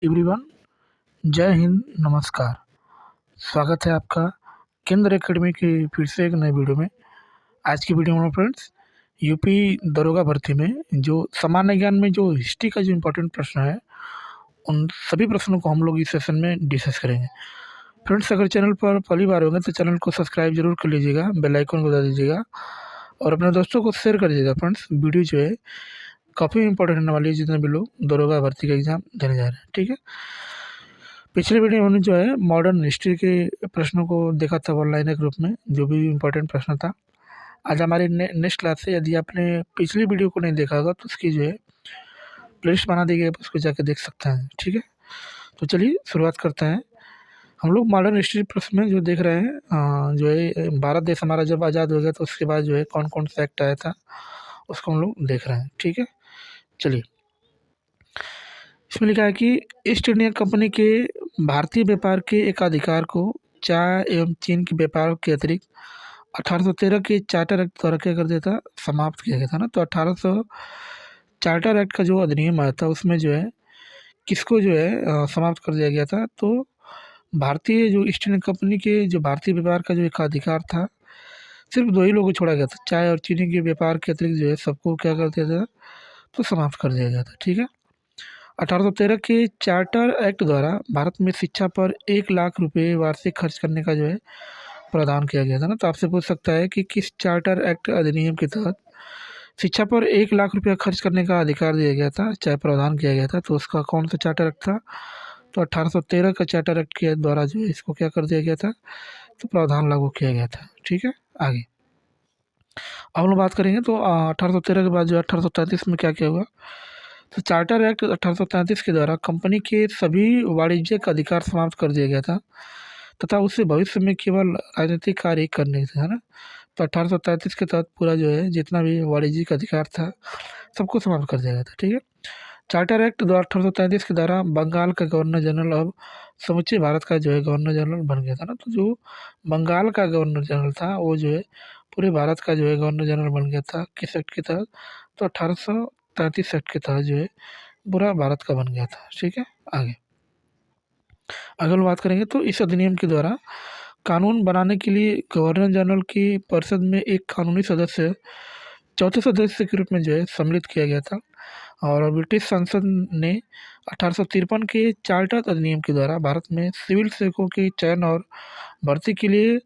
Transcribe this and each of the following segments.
Everyone, जय हिंद, नमस्कार। स्वागत है आपका केंद्र एकेडमी की फिर से एक नए वीडियो में। आज की वीडियो में फ्रेंड्स, यूपी दरोगा भर्ती में जो सामान्य ज्ञान में जो हिस्ट्री का जो इम्पोर्टेंट प्रश्न है, उन सभी प्रश्नों को हम लोग इस सेशन में डिस्कस करेंगे। फ्रेंड्स, अगर चैनल पर पहली बार होंगे तो चैनल को सब्सक्राइब जरूर कर लीजिएगा, बेल आइकन को दबा दीजिएगा और अपने दोस्तों को शेयर कर दीजिएगा। फ्रेंड्स, वीडियो जो है काफ़ी इंपॉर्टेंट होने वाली है, जितने भी लोग दरोगा भर्ती का एग्ज़ाम देने जा रहे हैं। ठीक है, पिछले वीडियो में हमने जो है मॉडर्न हिस्ट्री के प्रश्नों को देखा था वन लाइनर ग्रुप में, जो भी इम्पोर्टेंट प्रश्न था। आज हमारी नेक्स्ट क्लास है। यदि आपने पिछली वीडियो को नहीं देखा होगा तो उसकी जो है प्लेलिस्ट बना दी गई है, उसको जाकर देख सकते हैं। ठीक है, तो चलिए शुरुआत करते हैं। हम लोग मॉडर्न हिस्ट्री प्रश्न में जो देख रहे हैं, जो है भारत देश हमारा जब आज़ाद हो गया तो उसके बाद जो है कौन कौन सा एक्ट आया था, उसको हम लोग देख रहे हैं। ठीक है, चलिए। इसमें लिखा है कि ईस्ट इंडिया कंपनी के भारतीय व्यापार के एक अधिकार को चाय एवं चीन के व्यापार के अतिरिक्त 1813 के चार्टर एक्ट द्वारा क्या कर दिया था, समाप्त किया गया था ना। तो 1800 चार्टर एक्ट का जो अधिनियम आया था उसमें जो है किसको जो है समाप्त कर दिया गया था। तो भारतीय जो ईस्ट इंडिया कंपनी के जो भारतीय व्यापार का जो एक अधिकार था, सिर्फ दो ही लोगों को छोड़ा गया था। चाय और चीनी के व्यापार के अतिरिक्त जो है सबको क्या कर दिया था, तो समाप्त कर दिया गया था। ठीक है, 1813 के चार्टर एक्ट द्वारा भारत में शिक्षा पर 1 लाख रुपए वार्षिक खर्च करने का जो है प्रावधान किया गया था ना। तो आपसे पूछ सकता है कि किस चार्टर एक्ट अधिनियम के तहत शिक्षा पर 1 लाख रुपया खर्च करने का अधिकार दिया गया था, चाहे प्रावधान किया गया था। तो उसका कौन सा चार्टर एक्ट था, तो 1813 का चार्टर एक्ट के द्वारा जो है इसको क्या कर दिया गया था, तो प्रावधान लागू किया गया था। ठीक है, आगे अब हम लोग बात करेंगे। तो 1813 के बाद जो 1833 में क्या क्या हुआ, तो चार्टर एक्ट 1833 के द्वारा कंपनी के सभी वाणिज्यिक अधिकार समाप्त कर दिया गया था तथा उसे भविष्य में केवल राजनीतिक कार्य ही करने थे, है ना। तो 1833 के तहत पूरा जो है जितना भी वाणिज्यिक अधिकार था सबको समाप्त कर दिया गया था। ठीक है, चार्टर एक्ट द्वारा 1833 के द्वारा बंगाल का गवर्नर जनरल अब समूचे भारत का जो है गवर्नर जनरल बन गया था ना। तो जो बंगाल का गवर्नर जनरल था वो जो है पूरे भारत का जो है गवर्नर जनरल बन गया था। किस एक्ट के तहत, तो 1833 एक्ट के तहत जो है पूरा भारत का बन गया था। ठीक है, आगे अगर बात करेंगे तो इस अधिनियम के द्वारा कानून बनाने के लिए गवर्नर जनरल की परिषद में एक कानूनी सदस्य चौथे सदस्य के रूप में जो है सम्मिलित किया गया था। और ब्रिटिश संसद ने 1853 के चार्टर अधिनियम के द्वारा भारत में सिविल सेवकों के चयन और भर्ती के लिए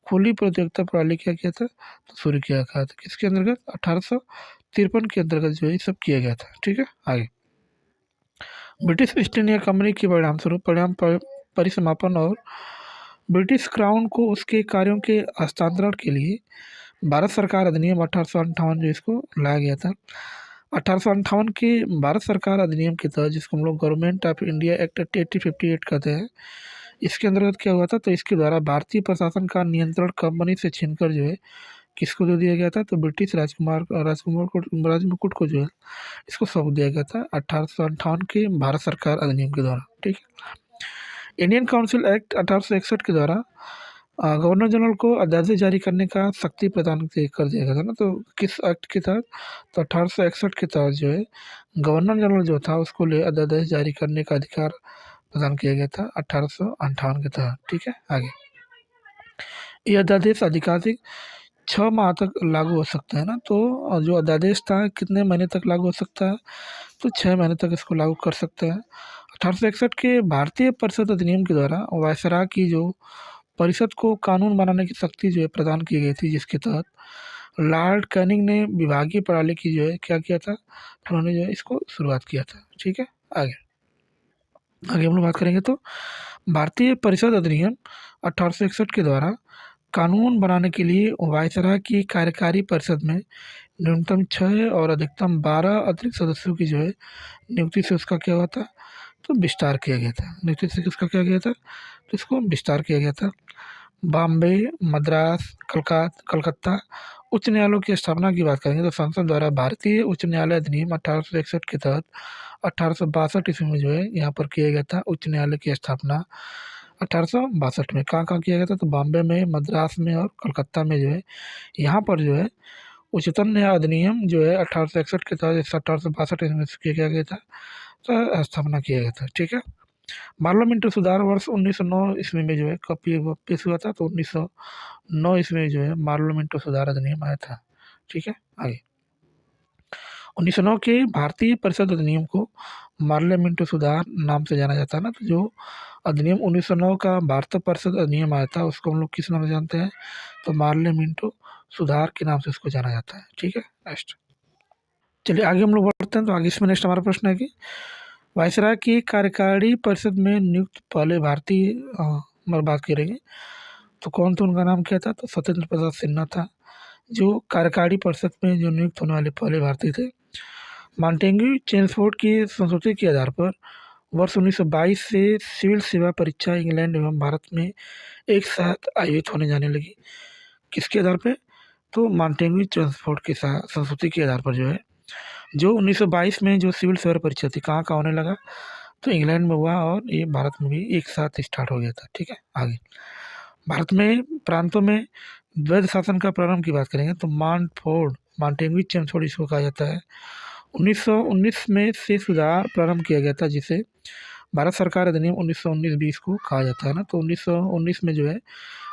खुली प्रतियोगिता प्रणाली क्या किया था, तो शुरू किया गया था। किसके अंतर्गत, 1853 के अंतर्गत जो है ये सब किया गया था। ठीक है, आगे ब्रिटिश ईस्ट इंडिया कंपनी के परिणाम स्वरूप परिसमापन और ब्रिटिश क्राउन को उसके कार्यों के हस्तांतरण के लिए भारत सरकार अधिनियम 1858 जो इसको लाया गया था। 1858 के भारत सरकार अधिनियम के तहत, जिसको हम लोग गवर्नमेंट ऑफ इंडिया एक्ट 1858 कहते हैं, इसके अंतर्गत क्या हुआ था, तो इसके द्वारा भारतीय प्रशासन का नियंत्रण कंपनी से छीनकर जो है किसको दे दिया गया था, तो ब्रिटिश राजमुकुट को जो है इसको सौंप दिया गया था 1858 के भारत सरकार अधिनियम के द्वारा। ठीक है, इंडियन काउंसिल एक्ट 1861 के द्वारा गवर्नर जनरल को अध्यादेश जारी करने का शक्ति प्रदान कर दिया गया था ना। तो किस एक्ट के तहत, तो 1861 के तहत जो है गवर्नर जनरल जो था उसको ले अध्यादेश जारी करने का अधिकार प्रदान किया गया था 1858 के तहत। ठीक है, आगे ये अध्यादेश आधिकारिक 6 माह तक लागू हो सकता है ना। तो जो अध्यादेश था कितने महीने तक लागू हो सकता है, तो 6 महीने तक इसको लागू कर सकते हैं। 1861 के भारतीय परिषद अधिनियम के द्वारा वायसराय की जो परिषद को कानून बनाने की शक्ति जो है प्रदान की गई थी, जिसके तहत लॉर्ड कैनिंग ने विभागीय प्रणाली की जो है क्या किया था, तो उन्होंने जो है इसको शुरुआत किया था। ठीक है, आगे आगे हम लोग बात करेंगे। तो भारतीय परिषद अधिनियम 1861 के द्वारा कानून बनाने के लिए वायसराय की कार्यकारी परिषद में न्यूनतम 6 और अधिकतम 12 अतिरिक्त सदस्यों की जो है नियुक्ति से उसका क्या हुआ था, तो विस्तार किया गया था। नियुक्ति से किसका किया गया था, तो इसको विस्तार किया गया था। बॉम्बे, मद्रास, कलकत्ता उच्च न्यायालयों की स्थापना की बात करेंगे तो संसद द्वारा भारतीय उच्च न्यायालय अधिनियम 1861 के तहत 1862 ईस्वी में जो है यहाँ पर किया गया था उच्च न्यायालय की स्थापना 1862 में। कहाँ किया गया था, तो बॉम्बे में, मद्रास में और कलकत्ता में जो है यहाँ पर जो है उच्चतम न्यायालय अधिनियम जो है 1861 के तहत 1862 ईस्वी में किया गया था, तो स्थापना किया गया था। ठीक है, पार्लियामेंट्री सुधार वर्ष 1909 ईस्वी में जो है कब पेश हुआ था, तो 1909 ईस्वी में जो है पार्लियामेंट्री सुधार अधिनियम आया था। ठीक है, आगे 1909 के भारतीय परिषद अधिनियम को पार्लियामेंट्री सुधार नाम से जाना जाता है ना। तो जो अधिनियम 1909 का भारतीय परिषद अधिनियम आया था उसको हम लोग किस नाम से जानते हैं, तो पार्लियामेंट्री सुधार के नाम से उसको जाना जाता है। ठीक है, नेक्स्ट चलिए आगे हम लोग बढ़ते हैं। तो आगे इसमें नेक्स्ट हमारा प्रश्न है कि वायसराय की कार्यकारी परिषद में नियुक्त पहले भारतीय बात करेंगे तो कौन थे, उनका नाम क्या था, तो सत्येंद्र प्रसाद सिन्हा था जो कार्यकारी परिषद में जो नियुक्त होने वाले पहले भारतीय थे। मॉन्टेग्यू चेम्सफोर्ड की संस्कृति के आधार पर वर्ष 1922 से सिविल सेवा परीक्षा इंग्लैंड एवं भारत में एक साथ आयोजित होने जाने लगी। किसके आधार पर, तो मॉन्टेग्यू चेम्सफोर्ड के संस्कृति के आधार पर जो है जो 1922 में जो सिविल सेवा परीक्षा थी कहाँ होने लगा, तो इंग्लैंड में हुआ और ये भारत में भी एक साथ स्टार्ट हो गया था। ठीक है, आगे भारत में प्रांतों में द्वैध शासन का प्रारंभ की बात करेंगे तो मॉन्टेग्यू चेम्सफोर्ड इसको कहा जाता है। 1919 में से सुधार प्रारंभ किया गया था जिसे भारत सरकार अधिनियम 1919-20 को कहा जाता है ना। तो 1919 में जो है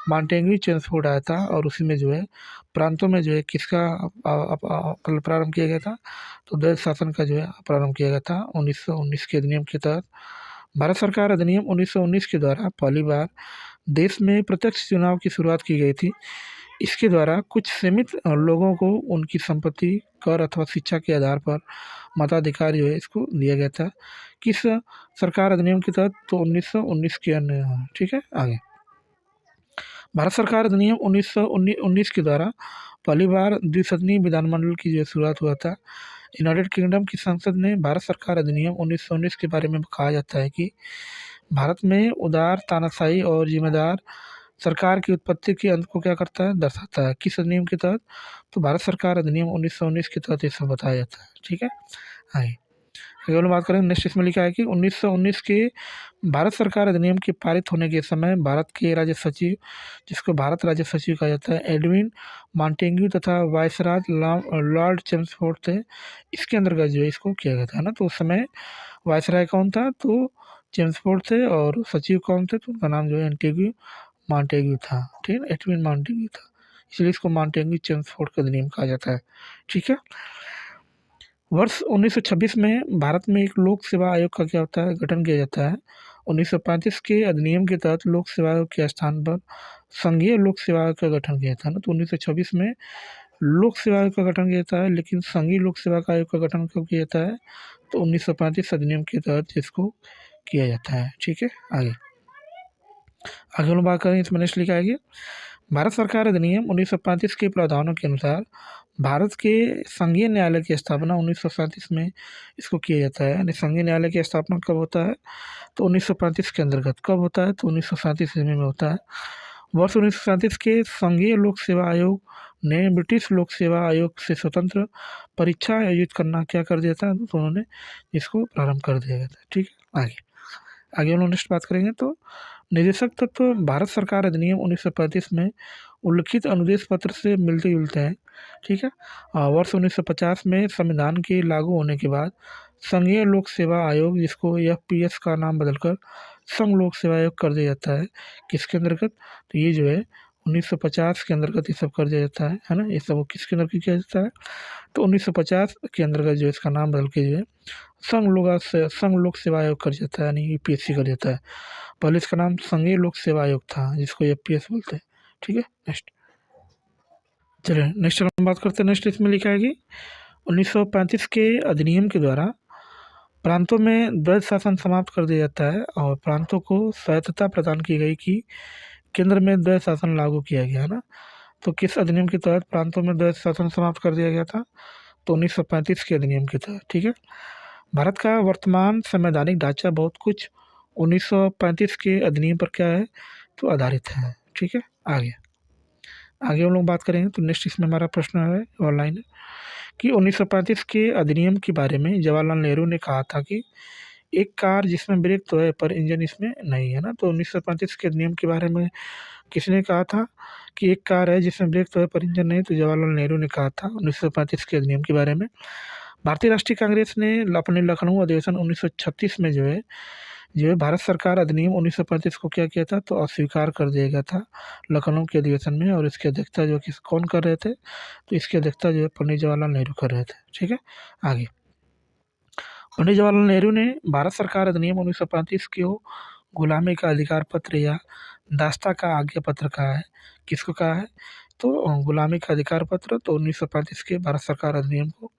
मॉन्टेग्यू चेम्सफोर्ड आया था और उसी में जो है प्रांतों में जो है किसका प्रारंभ किया गया था, तो द्वैध शासन का जो है प्रारंभ किया गया था 1919 के अधिनियम के तहत। भारत सरकार अधिनियम 1919 के द्वारा पहली बार देश में प्रत्यक्ष चुनाव की शुरुआत की गई थी। इसके द्वारा कुछ सीमित लोगों को उनकी संपत्ति, कर अथवा शिक्षा के आधार पर मताधिकार जो है इसको दिया गया था। किस सरकार अधिनियम के तहत, तो 1919 के अन्य। ठीक है, आगे भारत सरकार अधिनियम 1919 के द्वारा पहली बार द्विसदनीय विधानमंडल की जो शुरुआत हुआ था। यूनाइटेड किंगडम की संसद ने भारत सरकार अधिनियम 1919 के बारे में कहा जाता है कि भारत में उदार तानाशाही और जिम्मेदार सरकार की उत्पत्ति के अंत को क्या करता है, दर्शाता है। किस अधिनियम के तहत, तो भारत सरकार अधिनियम 1919 के तहत ये सब बताया जाता है। ठीक है, आगे अगर बात करें नेक्स्ट इसमें लिखा है कि 1919 के भारत सरकार अधिनियम के पारित होने के समय भारत के राज्य सचिव, जिसको भारत राज्य सचिव कहा जाता है, एडविन मॉन्टेग्यू तथा वायसराय लॉर्ड चेम्सफोर्ड थे। इसके अंतर्गत जो है इसको किया गया था ना। तो उस समय वायसराय कौन था, तो चेम्सफोर्ड थे और सचिव कौन थे, तो उनका नाम जो है मॉन्टेग्यू था। ठीक है, एडविन मॉन्टेग्यू था, इसलिए इसको मॉन्टेग्यू चेम्सफोर्ड का अधिनियम कहा जाता है। ठीक है, वर्ष 1926 में भारत में एक लोक सेवा आयोग का क्या होता है, गठन किया जाता है। 1935 के अधिनियम के तहत लोक सेवा आयोग के स्थान पर संघीय लोक सेवा आयोग का गठन किया था ना। तो 1926 में लोक सेवा आयोग का गठन किया जाता है, लेकिन संघीय लोक सेवा आयोग का गठन कब किया जाता है, तो 1935 अधिनियम के तहत इसको किया जाता है। ठीक है, आगे हम बात करें इसमें नेक्स्ट लिखा है भारत सरकार अधिनियम 1935 के प्रावधानों के अनुसार भारत के संघीय न्यायालय की स्थापना 1937 में इसको किया जाता है। यानी संघीय न्यायालय की स्थापना कब होता है, तो 1935 के अंतर्गत कब होता है, तो 1937 ईस्वी में होता है। वर्ष 1937 के संघीय लोक सेवा आयोग ने ब्रिटिश लोक सेवा आयोग से स्वतंत्र परीक्षा आयोजित करना क्या कर दिया था, तो उन्होंने इसको प्रारंभ कर दिया गया था। ठीक है, आगे हम लोग नेक्स्ट बात करेंगे। तो निदेशक तत्व भारत सरकार अधिनियम 1935 में उल्लिखित अनुदेश पत्र से मिलते जुलते हैं। ठीक है, वर्ष 1950 में संविधान के लागू होने के बाद संघीय लोक सेवा आयोग, जिसको एफपीएस का नाम बदलकर संघ लोक सेवा आयोग कर दिया जाता है। किसके अंतर्गत, तो ये जो है 1950 के अंतर्गत ये सब कर दिया जाता है ना। ये सब किसके अंदर किया जाता है, तो 1950 के अंतर्गत जो इसका नाम बदल के जो है संघ लोक सेवा आयोग कर जाता है, यानी यूपीएससी कर जाता है। पहले इसका नाम संघीय लोक सेवा आयोग था, जिसको एफपीएस बोलते हैं। ठीक है, नेक्स्ट चलिए नेक्स्ट हम बात करते हैं। नेक्स्ट इसमें लिखा है कि 1935 के अधिनियम के द्वारा प्रांतों में द्वैध शासन समाप्त कर दिया जाता है और प्रांतों को स्वायत्तता प्रदान की गई कि केंद्र में द्वैध शासन लागू किया गया है ना। तो किस अधिनियम के तहत प्रांतों में द्वैध शासन समाप्त कर दिया गया था, तो 1935 के अधिनियम के तहत। ठीक है, भारत का वर्तमान संवैधानिक ढांचा बहुत कुछ 1935 के अधिनियम पर क्या है, तो आधारित है। ठीक है, आगे हम लोग बात करेंगे। तो नेक्स्ट इसमें हमारा प्रश्न है ऑनलाइन कि 1935 के अधिनियम के बारे में जवाहरलाल नेहरू ने कहा था कि एक कार जिसमें ब्रेक तो है पर इंजन इसमें नहीं है ना। तो 1935 के अधिनियम के बारे में किसने कहा था कि एक कार है जिसमें ब्रेक तो है पर इंजन नहीं, तो जवाहरलाल नेहरू ने कहा था 1935 के अधिनियम के बारे में। भारतीय राष्ट्रीय कांग्रेस ने अपने लखनऊ अधिवेशन 1936 में जो है जो है भारत सरकार अधिनियम 1935 को क्या किया था, तो अस्वीकार कर दिया गया था लखनऊ के अधिवेशन में। और इसकी अध्यक्षता जो किस कौन कर रहे थे, तो इसकी अध्यक्षता जो है पंडित जवाहरलाल नेहरू कर रहे थे। ठीक है, आगे पंडित जवाहरलाल नेहरू ने भारत सरकार अधिनियम 1935 को गुलामी का अधिकार पत्र या दास्ता का आज्ञा पत्र कहा है। किसको कहा है, तो गुलामी का अधिकार पत्र, तो 1935 के भारत सरकार अधिनियम को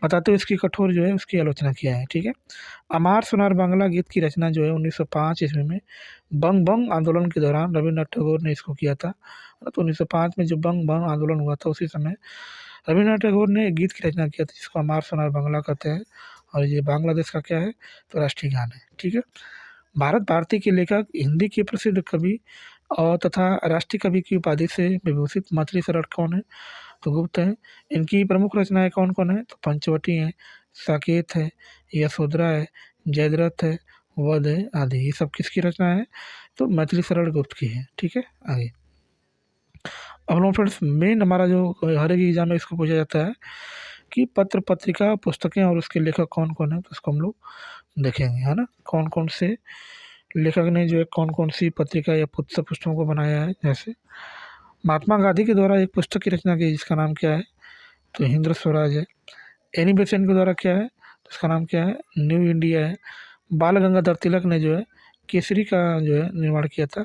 बताते हुए इसकी कठोर जो है उसकी आलोचना किया है। ठीक है, अमार सोनार बांग्ला गीत की रचना जो है 1905 ईस्वी में बंग बंग आंदोलन के दौरान रविन्द्रनाथ टैगोर ने इसको किया था। तो 1905 में जो बंग बंग आंदोलन हुआ था उसी समय रविन्द्रनाथ टैगोर ने एक गीत की रचना किया था जिसको अमार सोनार बांग्ला कहते हैं। और ये बांग्लादेश का क्या है, तो राष्ट्रीय गान है। ठीक है, भारत भारती के लेखक, हिंदी के प्रसिद्ध कवि और तथा राष्ट्रीय कवि की उपाधि से विभूषित मैथिली शरण कौन है, तो गुप्त है। इनकी प्रमुख रचनाएं कौन कौन है, तो पंचवटी है, साकेत है, यशोधरा है, जयद्रथ है, वध है आदि। ये सब किसकी रचना है, तो मैथिली शरण गुप्त की है। ठीक है, आगे अब लोग फ्रेंड्स मेन हमारा जो हर एक एग्जाम में इसको पूछा जाता है कि पत्र पत्रिका पुस्तकें और उसके लेखक कौन कौन है, तो उसको हम लोग देखेंगे, है ना। कौन कौन से लेखक ने जो है कौन कौन सी पत्रिका या पुस्तकों को बनाया है। जैसे महात्मा गांधी के द्वारा एक पुस्तक की रचना की जिसका नाम क्या है, तो हिंद स्वराज है। एनी बेसेंट के द्वारा क्या है, तो उसका नाम क्या है, न्यू इंडिया है। बाल गंगाधर तिलक ने जो है केसरी का जो है निर्माण किया था,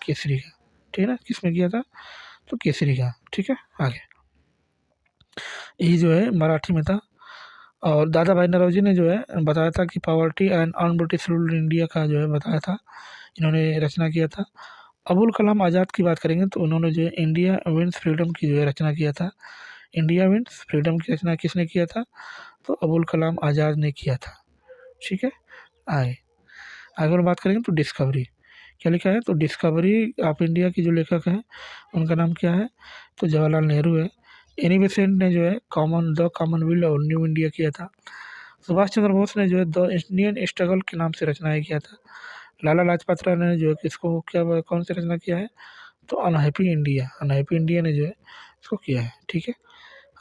केसरी का। ठीक है ना, किसमें किया था, तो केसरी का। ठीक है, आगे यही जो है मराठी में था। और दादा भाई नौरोजी ने जो है बताया था कि poverty and un British ruled India का जो है बताया था, इन्होंने रचना किया था। अबुल कलाम आज़ाद की बात करेंगे तो उन्होंने जो है इंडिया विंस फ्रीडम की जो है रचना किया था। इंडिया विंस फ्रीडम की रचना किसने किया था, तो अबुल कलाम आज़ाद ने किया था। ठीक है, आगे आगे हम बात करेंगे तो डिस्कवरी क्या लिखा है, तो डिस्कवरी ऑफ इंडिया की जो लेखक हैं उनका नाम क्या है, तो जवाहरलाल नेहरू है। एनी बेसेंट ने जो है कॉमनवेल्थ और न्यू इंडिया किया था। सुभाष चंद्र बोस ने जो है द इंडियन स्ट्रगल के नाम से रचनाएं किया था। लाला लाजपत राय ने जो है किसको क्या कौन सी रचना किया है, तो अनहैप्पी इंडिया ने जो है इसको किया है। ठीक है,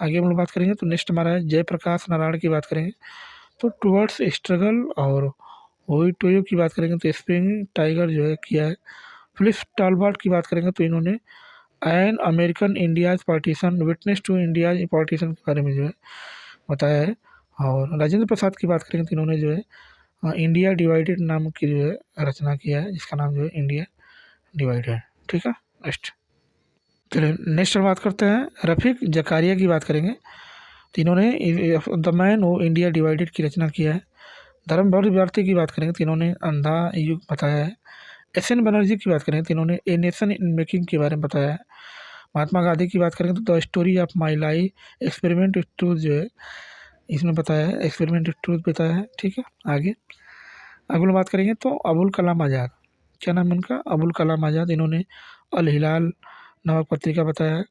आगे हम लोग बात करेंगे तो नेक्स्ट हमारा है जयप्रकाश नारायण की बात करेंगे तो टुवर्ड्स स्ट्रगल। और वही टोयो की बात करेंगे तो स्प्रिंग टाइगर जो है किया है। फिलिप टालबॉट की बात करेंगे तो इन्होंने an American India's partition witness to India's partition के बारे में जो है बताया है। और राजेंद्र प्रसाद की बात करेंगे तो इन्होंने जो है इंडिया डिवाइडेड नाम की जो है रचना किया है जिसका नाम जो है इंडिया डिवाइडेड। ठीक है, नेक्स्ट चलिए नेक्स्ट बात करते हैं रफ़ीक जकारिया की बात करेंगे तो इन्होंने द मैन वो इंडिया डिवाइडेड की रचना किया है। धर्मवीर भारती की बात करेंगे तो इन्होंने अंधा युग बताया है। एस एन बनर्जी की बात करें तो इन्होंने ए नेशन इन मेकिंग के बारे में बताया है। महात्मा गांधी की बात करेंगे तो the story of my life experiment with truth जो है इसमें बताया है, एक्सपेरिमेंट विथ ट्रूथ बताया है। ठीक है, आगे अगली बात करेंगे तो अबुल कलाम आज़ाद, क्या नाम है उनका, अबुल कलाम आज़ाद। इन्होंने अल हिलाल नामक पत्रिका बताया है।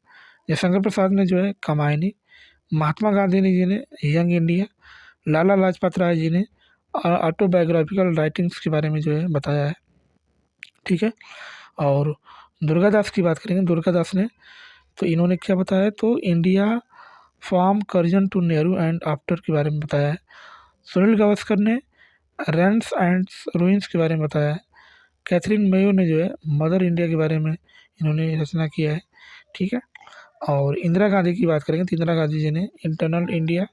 जयशंकर प्रसाद ने जो है कमायनी, महात्मा गांधी जी ने यंग इंडिया, लाला लाजपत राय जी ने ऑटोबायोग्राफिकल राइटिंग्स के बारे में जो है बताया है। ठीक है, और दुर्गादास की बात करेंगे, दुर्गादास ने तो इन्होंने क्या बताया, तो India from Curzon to Nehru and after के बारे में बताया है। सुनील गावस्कर ने रैंस एंड रूइंस के बारे में बताया है। कैथरीन मेयो ने जो है मदर इंडिया के बारे में इन्होंने रचना किया है। ठीक है, और इंदिरा गांधी की बात करेंगे तो इंदिरा गांधी जी ने internal India.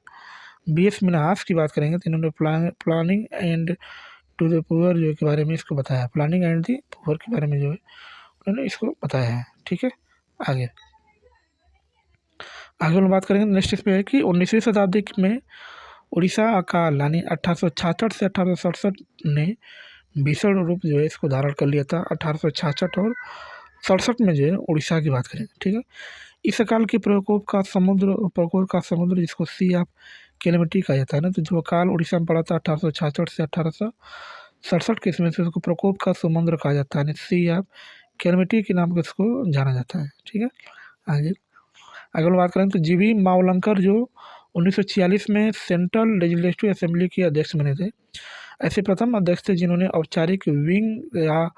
B S Minhas की बात करेंगे तो इन्होंने planning and to the poor जो के बारे में इसको बताया, प्लानिंग एंड दी पुअर के बारे में जो है उन्होंने इसको बताया है। ठीक है, आगे हम बात करेंगे नेक्स्ट इस पे है कि 19वीं शताब्दी में उड़ीसा अकाल यानी 1866 से 1867 ने भीषण रूप जो है इसको धारण कर लिया था। 1866 और 67 में जो है उड़ीसा की बात करेंगे। ठीक है, इस अकाल के प्रकोप का समुद्र जिसको सी ऑफ कैलेमिटी कहा जाता है ना, तो जो अकाल उड़ीसा में पड़ा था 1866 से 1867 के इसमें से उसको प्रकोप का समुद्र कहा जाता है, सी ऑफ कैलेमिटी के नाम से उसको जाना जाता है। ठीक है, आगे अगर बात करें तो जीवी मावलंकर जो 1946 में सेंट्रल लेजिस्लेटिव असेंबली के अध्यक्ष बने थे। ऐसे प्रथम अध्यक्ष थे जिन्होंने औपचारिक विंग या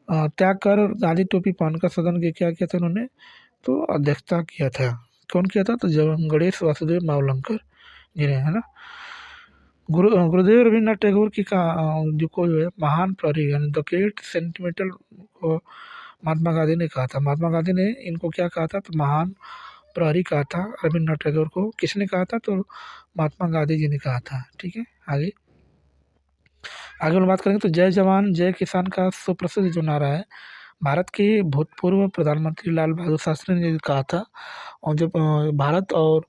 त्याग कर गांधी टोपी पहनकर सदन के क्या किया था उन्होंने, तो अध्यक्षता किया था। कौन किया था, तो जब गणेश वासुदेव मावलंकर जी ने, है ना। गुरुदेव रवींद्रनाथ टैगोर की का जो को जो है महान प्रहरी यानी द ग्रेट सेंटिमेंटल को महात्मा गांधी ने कहा था। महात्मा गांधी ने इनको क्या कहा था, तो महान प्रहरी कहा था रवींद्रनाथ टैगोर को। किसने कहा था, तो महात्मा गांधी जी ने कहा था। ठीक है, आगे आगे हम बात करेंगे तो जय जवान जय किसान का सुप्रसिद्ध जो नारा है, भारत के भूतपूर्व प्रधानमंत्री लाल बहादुर शास्त्री ने कहा था। और जब भारत और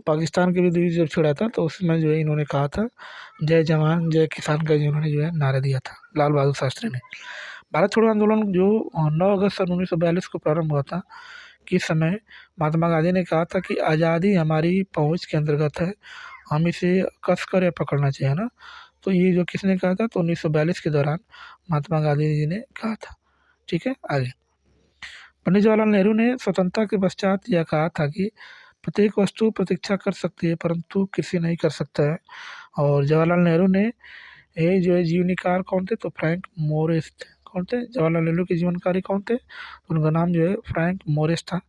पाकिस्तान के बीच जब छिड़ा था तो उसमें जो है इन्होंने कहा था जय जवान जय किसान का जो इन्होंने जो है नारा दिया था लाल बहादुर शास्त्री ने। भारत छोड़ो आंदोलन जो 9 अगस्त 1942 को प्रारंभ हुआ था, किस समय महात्मा गांधी ने कहा था कि आज़ादी हमारी पहुंच के अंतर्गत है, हम इसे कस कर या पकड़ना चाहिए ना। तो ये जो किसने कहा था, तो 1942 के दौरान महात्मा गांधी जी ने कहा था। ठीक है, आगे पंडित जवाहरलाल नेहरू ने स्वतंत्रता के पश्चात यह कहा था कि प्रत्येक वस्तु प्रतीक्षा कर सकती है परंतु कृषि नहीं कर सकता है। और जवाहरलाल नेहरू ने ये जो है जीवनीकार कौन थे, तो फ्रैंक मोरिस थे। कौन थे, जवाहरलाल नेहरू के जीवनकारी कौन थे, तो उनका नाम जो है फ्रैंक मोरिस था।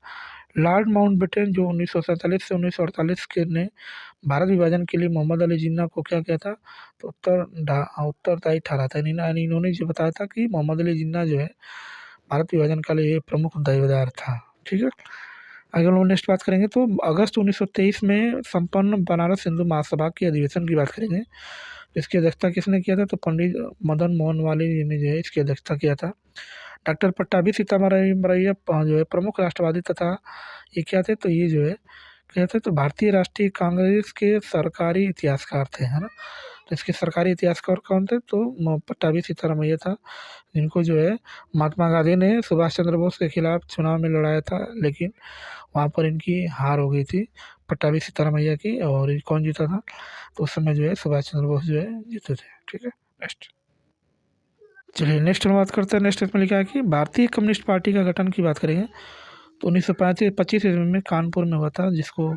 लॉर्ड माउंटबेटन जो 1947 से 1948 के ने भारत विभाजन के लिए मोहम्मद अली जिन्ना को क्या किया था, तो उत्तरदायी ठहरा था। यानी इन्होंने जो बताया था कि मोहम्मद अली जिन्ना जो है भारत विभाजन का लिए प्रमुख दावेदार था। ठीक है, अगर हम नेक्स्ट बात करेंगे तो अगस्त 1923 में संपन्न बनारस हिंदू महासभा के अधिवेशन की बात करेंगे। इसकी अध्यक्षता किसने किया था, तो पंडित मदन मोहन वाले जी ने जो है इसकी अध्यक्षता किया था। डॉक्टर पट्टाभी सीतारामैया जो है प्रमुख राष्ट्रवादी तथा ये क्या थे, तो ये जो है क्या थे, तो भारतीय राष्ट्रीय कांग्रेस के सरकारी इतिहासकार थे, है ना। तो इसके सरकारी इतिहासकार कौन थे, तो पट्टाभी सीतारामैया था, जिनको जो है महात्मा गांधी ने सुभाष चंद्र बोस के खिलाफ चुनाव में लड़ाया था, लेकिन वहाँ पर इनकी हार हो गई थी पट्टाभी सीतारामैया की। और ये कौन जीता था, तो उस समय जो है सुभाष चंद्र बोस जो है जीते थे। ठीक है, नेक्स्ट चलिए नेक्स्ट हम बात करते हैं। नेक्स्ट इसमें लिखा है कि भारतीय कम्युनिस्ट पार्टी का गठन की बात करेंगे तो 1925 ईस्वी में कानपुर में हुआ था, जिसको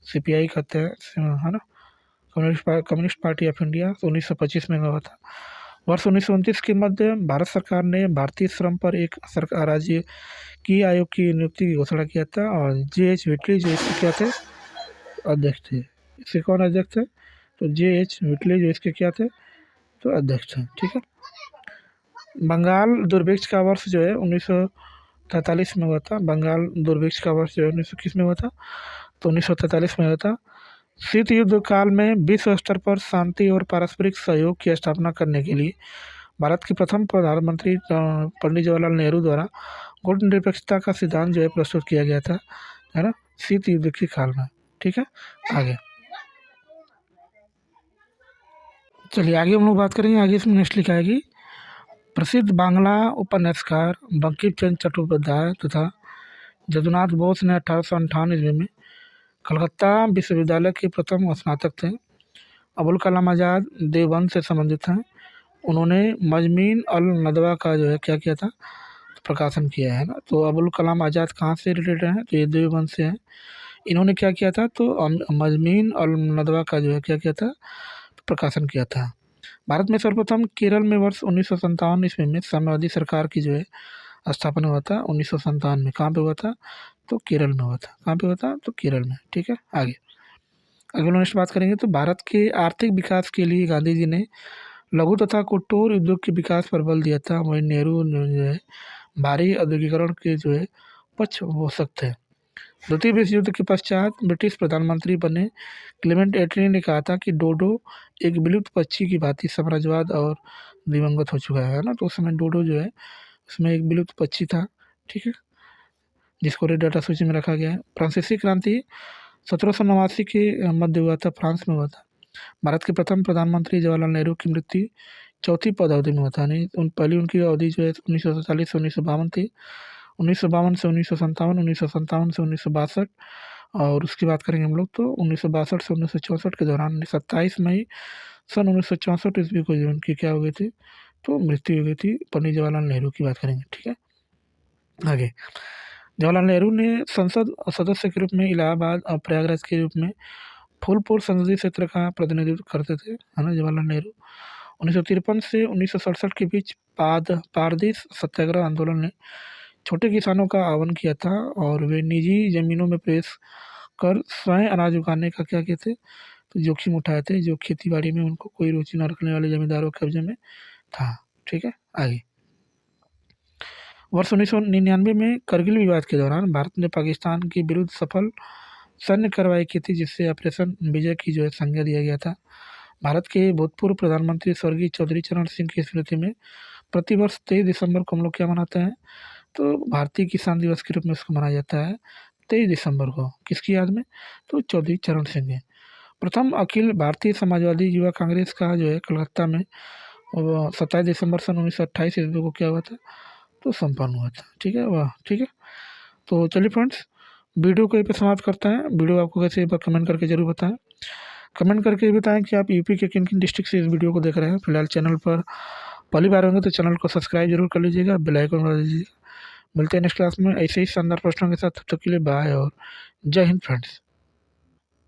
सीपीआई कहते हैं, है ना, कम्युनिस्ट पार्टी ऑफ इंडिया। तो 1925 में हुआ था। वर्ष 1929 के मध्य भारत सरकार ने भारतीय श्रम पर एक सरकार राज्य की आयोग की नियुक्ति की घोषणा किया था। और J.H. व्हिटली जो इसके क्या थे, अध्यक्ष थे। इसके कौन अध्यक्ष थे, तो J.H. व्हिटली जो इसके क्या थे, तो अध्यक्ष थे। ठीक है, बंगाल दुर्भिक्ष का वर्ष जो है 1943 में हुआ था। बंगाल दुर्भिक्ष का वर्ष जो है 1921 में हुआ था, तो 1943 में हुआ था। शीत युद्ध काल में विश्व स्तर पर शांति और पारस्परिक सहयोग की स्थापना करने के लिए भारत के प्रथम प्रधानमंत्री पंडित जवाहरलाल नेहरू द्वारा गुट निरपेक्षता का सिद्धांत जो है प्रस्तुत किया गया था, है ना, शीत युद्ध के काल में। ठीक है, आगे चलिए आगे हम लोग बात करेंगे। आगे इसमें नेक्स्ट लिखा है कि प्रसिद्ध बांग्ला उपन्यासकार बंकिम चंद्र चट्टोपाध्याय तथा जदुनाथ बोस ने 1858 ईस्वी में कलकत्ता विश्वविद्यालय के प्रथम स्नातक थे। अबुल कलाम आज़ाद देवबंद से संबंधित हैं। उन्होंने मजमीन अल नदवा का जो है क्या किया था, प्रकाशन किया है ना। तो अबुल कलाम आज़ाद कहाँ से रिलेटेड हैं, तो ये देवबंद से हैं। इन्होंने क्या किया था, तो मजमीन अल नदवा का जो है क्या किया था, प्रकाशन किया था। भारत में सर्वप्रथम केरल में वर्ष 1957 ईस्वी में साम्यवादी सरकार की जो है स्थापना हुआ था। 1957 में कहाँ पे हुआ था, तो केरल में हुआ था। कहाँ पे हुआ था, तो केरल में। ठीक है, आगे अगर नेक्स्ट बात करेंगे तो भारत के आर्थिक विकास के लिए गांधी जी ने लघु तथा कुटीर उद्योग के विकास पर बल दिया था। वहीं नेहरू जो है भारी औद्योगिकरण के जो है पक्षपोषक थे। द्वितीय विश्व युद्ध के पश्चात ब्रिटिश प्रधानमंत्री बने क्लेमेंट एटली ने कहा था कि डोडो एक विलुप्त पक्षी की भांति साम्राज्यवाद और दिवंगत हो चुका है ना। तो उस समय डोडो जो है उसमें एक विलुप्त पक्षी था। ठीक है, जिसको रेड डाटा सूची में रखा गया है। फ्रांसीसी क्रांति 1789 के मध्य हुआ था, फ्रांस में हुआ था। भारत के प्रथम प्रधानमंत्री जवाहरलाल नेहरू की मृत्यु चौथी पद अवधि में हुआ था। नहीं पहली उनकी अवधि जो है 1947 से 1952 थी। 1952 से 1957, 1957 से 1962। और उसकी बात करेंगे हम लोग तो 1962 से 1964 के दौरान 27 मई सन 1964 ईस्वी को जो उनकी क्या हो गई थी, तो मृत्यु हो गई थी। पंडित जवाहरलाल नेहरू की बात करेंगे। ठीक है, आगे जवाहरलाल नेहरू ने संसद सदस्य के रूप में इलाहाबाद और प्रयागराज के रूप में फूलपुर संसदीय क्षेत्र का प्रतिनिधित्व करते थे, है ना, जवाहरलाल नेहरू। 1953 से 1967 के बीच पारदीस सत्याग्रह आंदोलन ने छोटे किसानों का आह्वान किया था और वे निजी जमीनों में प्रवेश कर स्वयं अनाज उगाने का क्या किए थे, तो जोखिम उठाए थे, जो खेती बाड़ी में उनको कोई रुचि न रखने वाले जमींदारों के कब्जे में था। ठीक है, आगे वर्ष 1999 में करगिल विवाद के दौरान भारत ने पाकिस्तान के विरुद्ध सफल सैन्य कार्रवाई की थी, जिससे ऑपरेशन विजय की जो है संज्ञा दिया गया था। भारत के भूतपूर्व प्रधानमंत्री स्वर्गीय चौधरी चरण सिंह की स्मृति में प्रतिवर्ष 23 दिसंबर को हम लोग क्या मनाते हैं, तो भारतीय किसान दिवस के रूप में इसको मनाया जाता है 23 दिसंबर को। किसकी याद में, तो चौधरी चरण सिंह है। प्रथम अखिल भारतीय समाजवादी युवा कांग्रेस का जो है कलकत्ता में 27 दिसंबर सन 1928 ईस्वी को क्या हुआ था, तो संपन्न हुआ था। ठीक है, वाह, ठीक है। तो चलिए फ्रेंड्स, वीडियो को यहीं पे समाप्त करते हैं। वीडियो आपको कैसे कमेंट करके जरूर बताएं। कमेंट करके ये बताएं कि आप यूपी के किन किन डिस्ट्रिक्ट से इस वीडियो को देख रहे हैं। फिलहाल चैनल पर पहली बार होंगे तो चैनल को सब्सक्राइब जरूर कर लीजिएगा, बेल आइकन दबा दीजिएगा। मिलते हैं नेक्स्ट क्लास में ऐसे ही शानदार प्रश्नों के साथ। तब तक के लिए बाय और जय हिंद फ्रेंड्स।